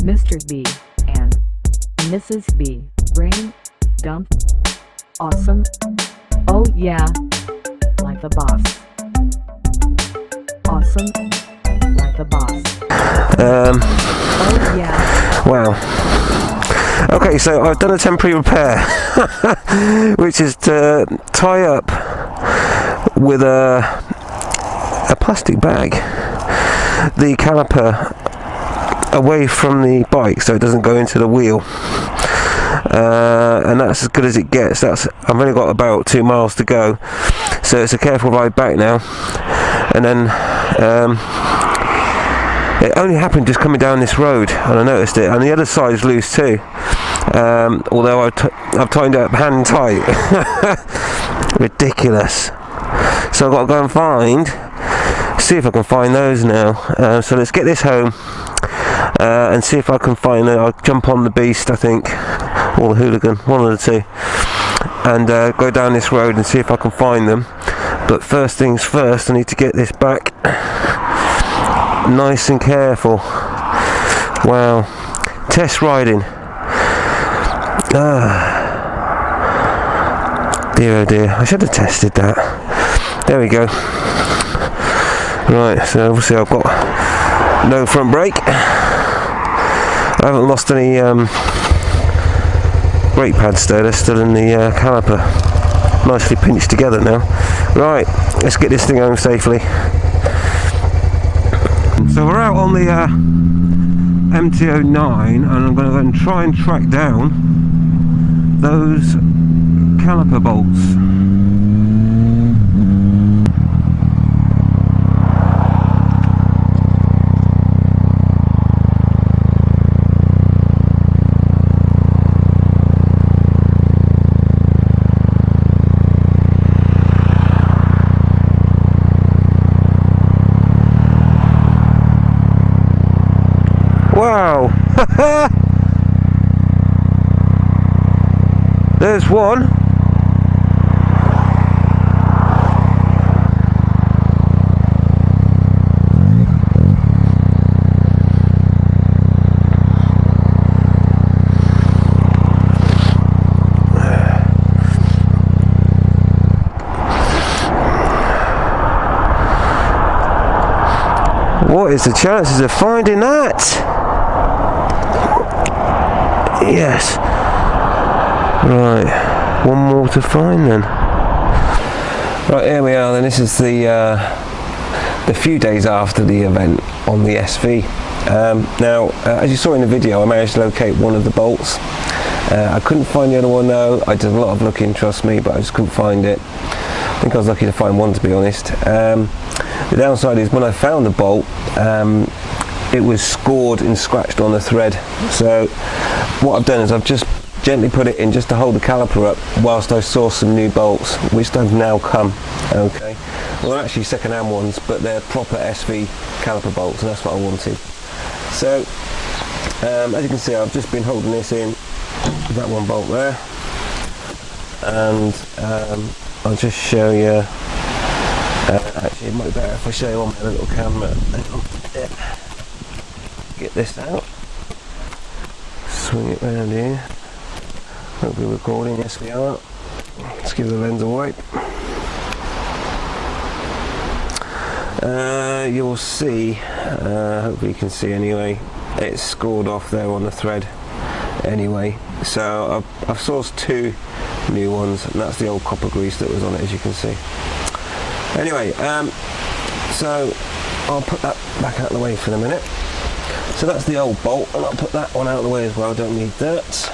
Mr. B and Mrs. B. Rain dump. Awesome. Oh yeah. Like the boss. Awesome. Like the boss. Oh yeah. Wow. Okay, so I've done a temporary repair, which is to tie up with a plastic bag the caliper away from the bike so it doesn't go into the wheel. And that's as good as it gets. I've only got about 2 miles to go, so it's a careful ride back now. And then it only happened just coming down this road, and I noticed it. And the other side is loose too, although I've tightened it up hand tight. Ridiculous. So I've got to go and see if I can find those now. So let's get this home and see if I can find it. I'll jump on the Beast, I think, or the Hooligan, one of the two, and go down this road and see if I can find them. But first things first, I need to get this back nice and careful. Wow. Test riding. Dear oh dear, I should have tested that. There we go. Right, so obviously I've got no front brake. I haven't lost any brake pads though, they're still in the caliper. Nicely pinched together now. Right, let's get this thing home safely. So we're out on the MT-09, and I'm going to go and try and track down those caliper bolts. Wow! There's one. What is the chances of finding that? Yes. Right, one more to find then. Right, here we are then. This is the few days after the event on the SV. Now, as you saw in the video, I managed to locate one of the bolts. I couldn't find the other one though. I did a lot of looking, trust me, but I just couldn't find it. I think I was lucky to find one, to be honest. The downside is when I found the bolt, it was scored and scratched on the thread. So what I've done is I've just gently put it in just to hold the caliper up whilst I source some new bolts, which have now come. Okay, well they're actually second-hand ones, but they're proper SV caliper bolts, and that's what I wanted. So as you can see, I've just been holding this in with that one bolt there, and I'll just show you. Actually, it might be better if I show you on my little camera. Get this out, swing it round here. Hope we're recording. Yes, we are. Let's give the lens a wipe. You'll see, hopefully you can see anyway, it's scored off there on the thread anyway. So I've sourced 2 new ones, and that's the old copper grease that was on it, as you can see. Anyway, so I'll put that back out of the way for a minute. So that's the old bolt, and I'll put that one out of the way as well, don't need that.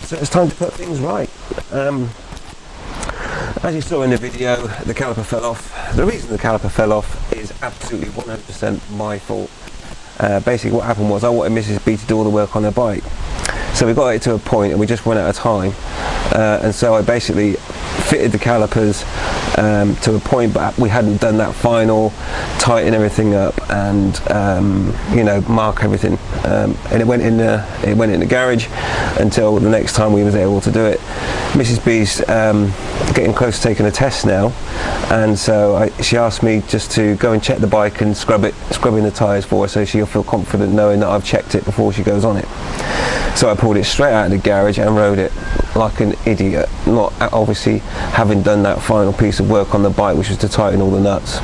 So it's time to put things right. As you saw in the video, the caliper fell off. The reason the caliper fell off is absolutely 100% my fault. Basically what happened was I wanted Mrs. B to do all the work on her bike. So we got it to a point and we just ran out of time. And so I basically fitted the calipers to a point, but we hadn't done that final tighten everything up and you know, mark everything, and it went in the garage until the next time we was able to do it. Mrs. B's getting close to taking a test now, and so she asked me just to go and check the bike and scrubbing the tyres for her, so she'll feel confident knowing that I've checked it before she goes on it. So I pulled it straight out of the garage and rode it like an idiot, not obviously having done that final piece of work on the bike, which was to tighten all the nuts.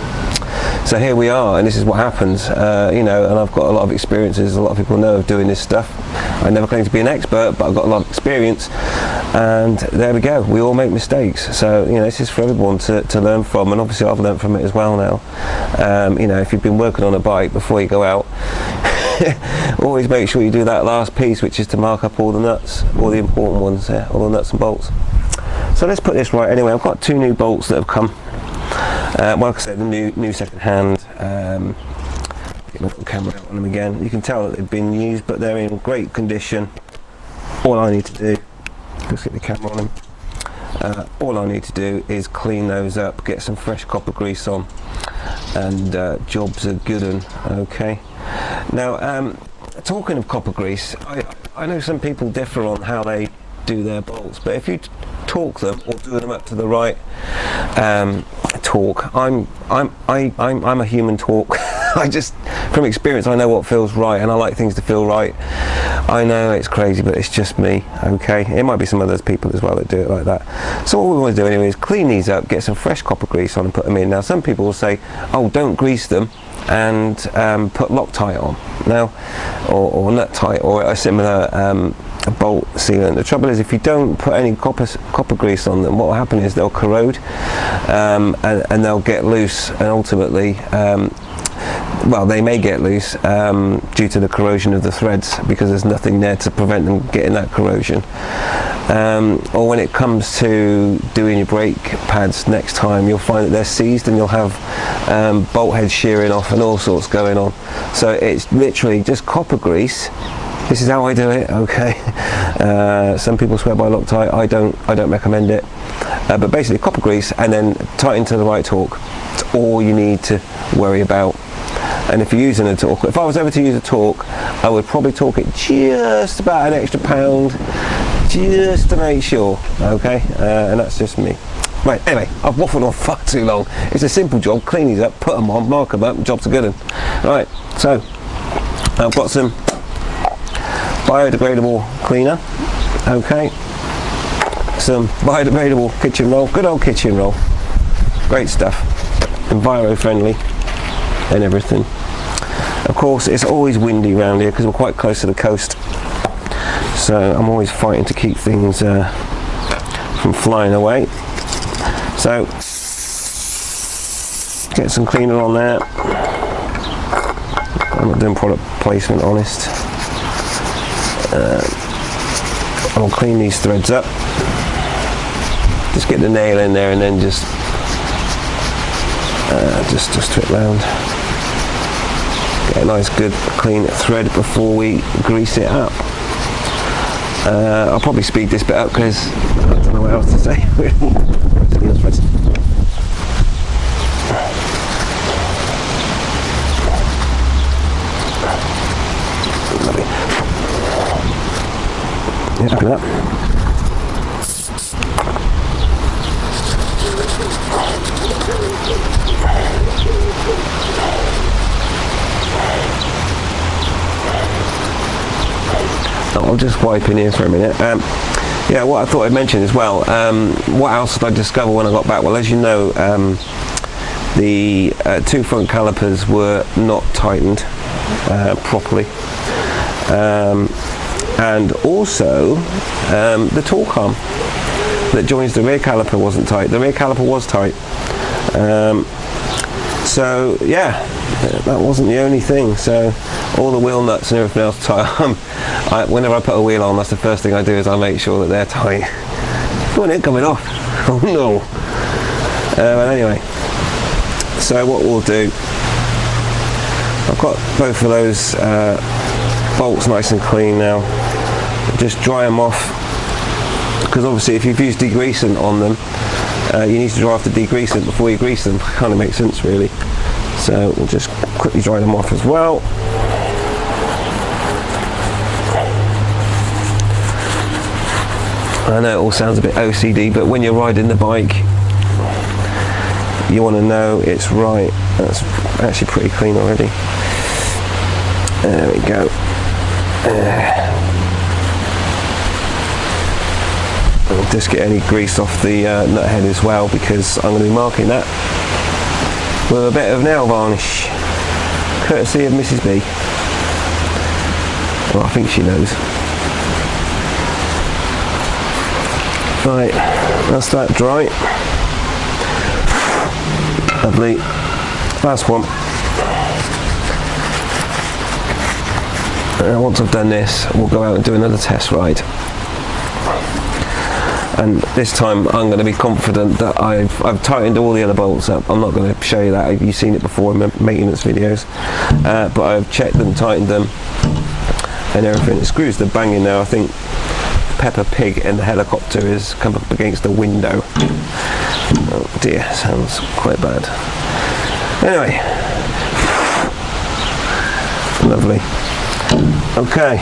So here we are, and this is what happens, you know, and I've got a lot of experiences, a lot of people know of doing this stuff. I never claim to be an expert, but I've got a lot of experience, and there we go, we all make mistakes. So, you know, this is for everyone to learn from, and obviously I've learned from it as well now. You know, if you've been working on a bike before you go out, always make sure you do that last piece, which is to mark up all the nuts, all the important ones there, all the nuts and bolts. So let's put this right anyway. I've got 2 new bolts that have come. Like I said, the new second hand. Get my camera out on them again. You can tell that they've been used, but they're in great condition. All I need to do, let's get the camera on them. All I need to do is clean those up, get some fresh copper grease on, and jobs are good 'un. Okay. Now, talking of copper grease, I know some people differ on how they do their bolts, but if you torque them or do them up to the right torque, I'm a human torque. I just, from experience, I know what feels right, and I like things to feel right. I know it's crazy, but it's just me. Okay, it might be some other people as well that do it like that. So what we want to do anyway is clean these up, get some fresh copper grease on and put them in. Now some people will say, oh, don't grease them and put Loctite on now, or Nut-Tite, or a similar bolt sealant. The trouble is, if you don't put any copper grease on them, what will happen is they'll corrode, and they'll get loose, and ultimately well, they may get loose due to the corrosion of the threads, because there's nothing there to prevent them getting that corrosion. Or when it comes to doing your brake pads next time, you'll find that they're seized, and you'll have bolt heads shearing off and all sorts going on. So it's literally just copper grease. This is how I do it. Okay. Some people swear by Loctite. I don't recommend it. But basically copper grease and then tighten to the right torque. It's all you need to worry about. And if you're using a torque, if I was ever to use a torque, I would probably torque it just about an extra pound, just to make sure. Okay. And that's just me. Right, anyway, I've waffled on far too long. It's a simple job. Clean these up, put them on, mark them up, job's a good one. Right, so I've got some biodegradable cleaner. Okay, some biodegradable kitchen roll, good old kitchen roll, great stuff, enviro friendly and everything. Of course, it's always windy around here because we're quite close to the coast, so I'm always fighting to keep things from flying away. So get some cleaner on there. I'm not doing product placement, honest. I'll clean these threads up. Just get the nail in there and then just twist it round. Get a nice good clean thread before we grease it up. I'll probably speed this bit up because I don't know what else to say. Yeah, happy with that. I'll just wipe in here for a minute. Yeah, what I thought I'd mention as well, what else did I discover when I got back? Well, as you know, the 2 front calipers were not tightened properly. And also the torque arm that joins the rear caliper wasn't tight. The rear caliper was tight. So yeah, that wasn't the only thing. So all the wheel nuts and everything else tight. Whenever I put a wheel on, that's the first thing I do, is I make sure that they're tight. Oh, they're coming off. Oh no. But anyway, so what we'll do, I've got both of those bolts nice and clean now. Just dry them off, because obviously if you've used degreasant on them, you need to dry off the degreasant before you grease them. Kind of makes sense really. So we'll just quickly dry them off as well. I know it all sounds a bit OCD, but when you're riding the bike, you want to know it's right. That's actually pretty clean already. There we go. I'll just get any grease off the nut head as well, because I'm going to be marking that with a bit of nail varnish, courtesy of Mrs. B. Well, I think she knows. Right, that's that dry. Lovely. Last one. And once I've done this, we'll go out and do another test ride. And this time I'm going to be confident that I've tightened all the other bolts up. I'm not going to show you that, you've seen it before in my maintenance videos, but I've checked them, tightened them and everything. The screws are banging now. I think Peppa Pig in the helicopter has come up against the window. Oh dear, sounds quite bad. Anyway, lovely. Okay.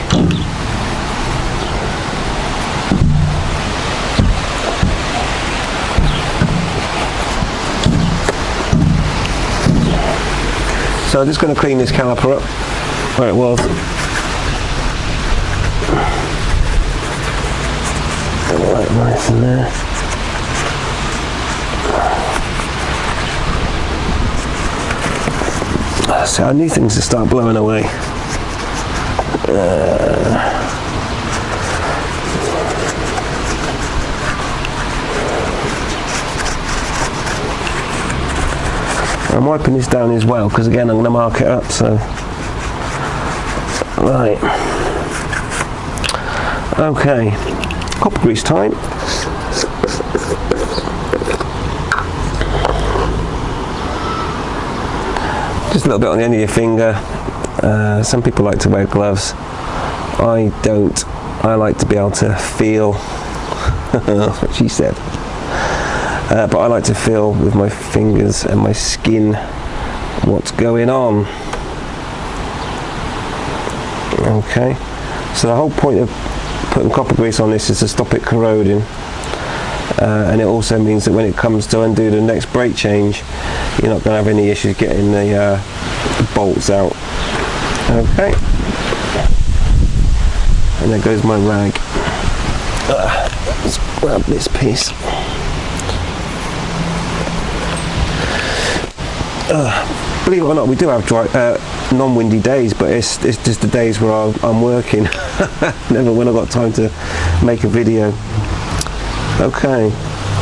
So I'm just going to clean this caliper up where it was. Right, nice in there. So I need things to start blowing away. I'm wiping this down as well, because again I'm going to mark it up. So right, okay, copper grease time. Just a little bit on the end of your finger. Some people like to wear gloves. I don't. I like to be able to feel. That's what she said. But I like to feel with my fingers and my skin what's going on. Okay, so the whole point of putting copper grease on this is to stop it corroding, and it also means that when it comes to undo the next brake change, you're not going to have any issues getting the bolts out. Okay, and there goes my rag. Let's grab this piece. Believe it or not, we do have dry, non-windy days, but it's just the days where I'm working. Never when I've got time to make a video. Okay,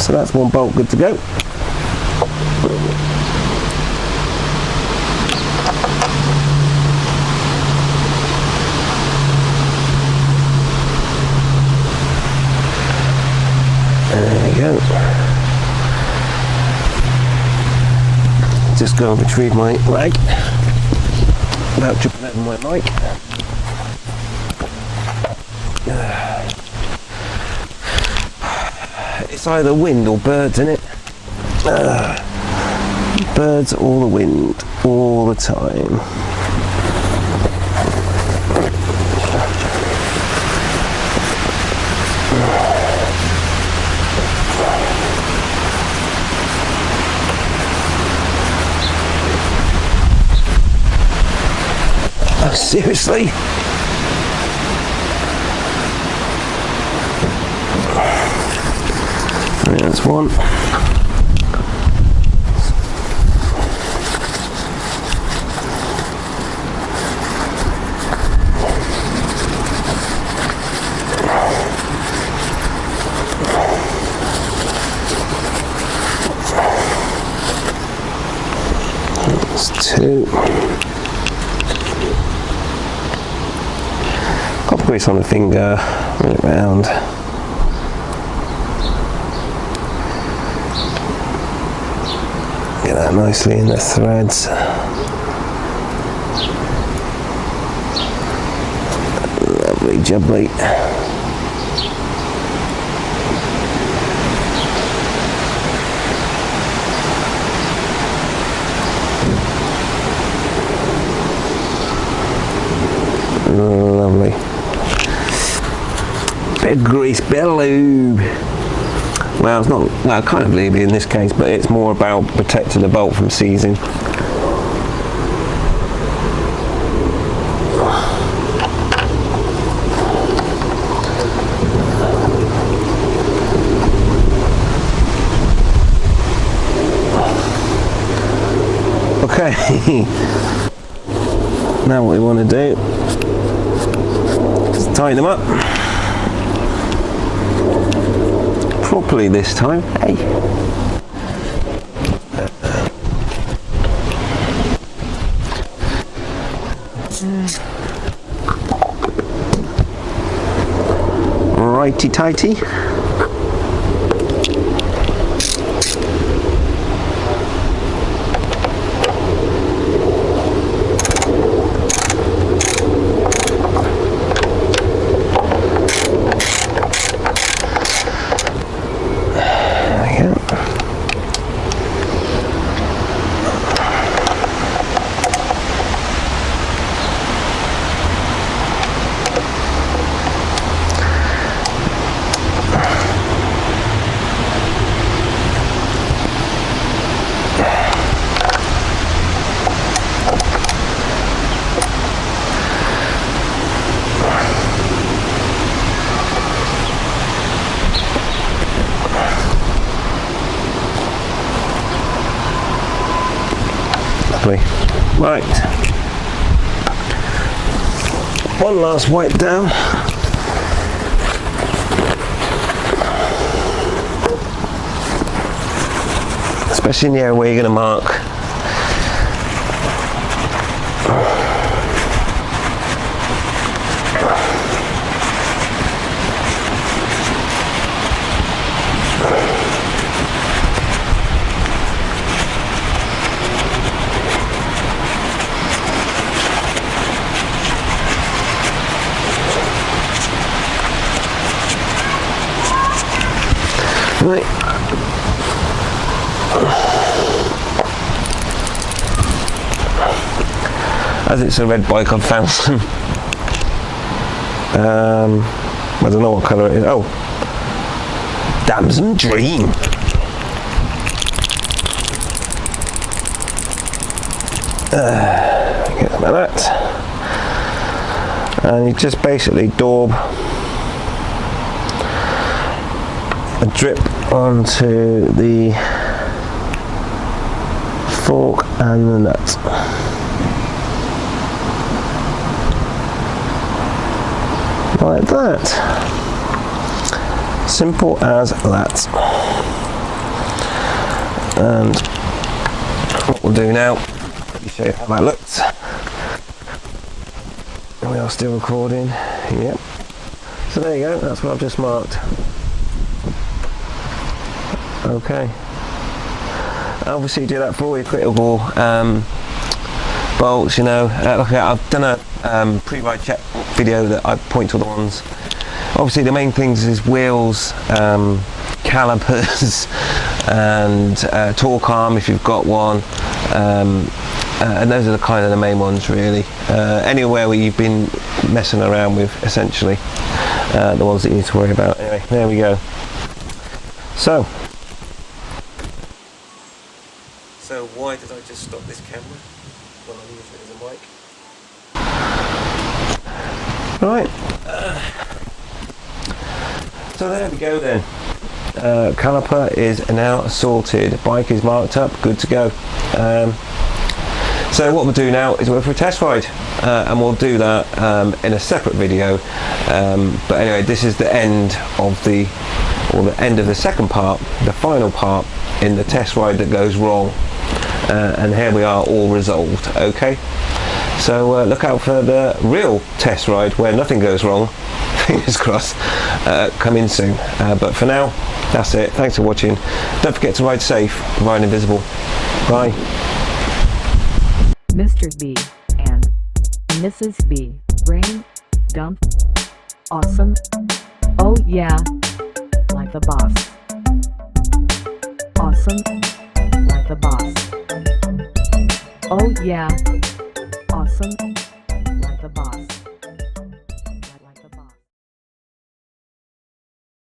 so that's one bolt good to go. There we go. Just go and retrieve my rag without tripping over my mic. It's either wind or birds, isn't it? Birds or the wind all the time. Oh, seriously? There's one. That's two. Copper grease on the finger, run it round. Get that nicely in the threads. Lovely jubbly. nice bit of lube. Well, it's not, well, kind of lube in this case, but it's more about protecting the bolt from seizing. Okay, now what we want to do is tighten them up properly this time. Hey. Righty tighty. Right, one last wipe down. Especially in the area where you're going to mark. Right. As it's a red bike, I've found some. I don't know what colour it is. Oh, Damson Dream. Get some of that, and you just basically daub a drip onto the fork and the nut. Like that. Simple as that. And what we'll do now, let me show you how that looks. We are still recording. Yep. So there you go, that's what I've just marked. Okay. Obviously, do that for all your critical bolts. You know, like I've done a pre-ride check video that I point to the ones. Obviously, the main things is wheels, calipers, and torque arm if you've got one. And those are the kind of the main ones, really. Anywhere where you've been messing around with, essentially, the ones that you need to worry about. Anyway, there we go. So why did I just stop this camera when I'm using it as a mic? Right. So there we go then. Caliper is now sorted. Bike is marked up, good to go. So what we'll do now is we'll go for a test ride, and we'll do that in a separate video. But anyway, this is the end of the second part, the final part in the test ride that goes wrong. And here we are, all resolved. Okay, so look out for the real test ride where nothing goes wrong. Fingers crossed. Coming soon. But for now, that's it. Thanks for watching. Don't forget to ride safe, ride invisible. Bye. Mr. B and Mrs. B. Rain dump. Awesome. Oh yeah. Like the boss. Awesome. Like the boss. Oh yeah.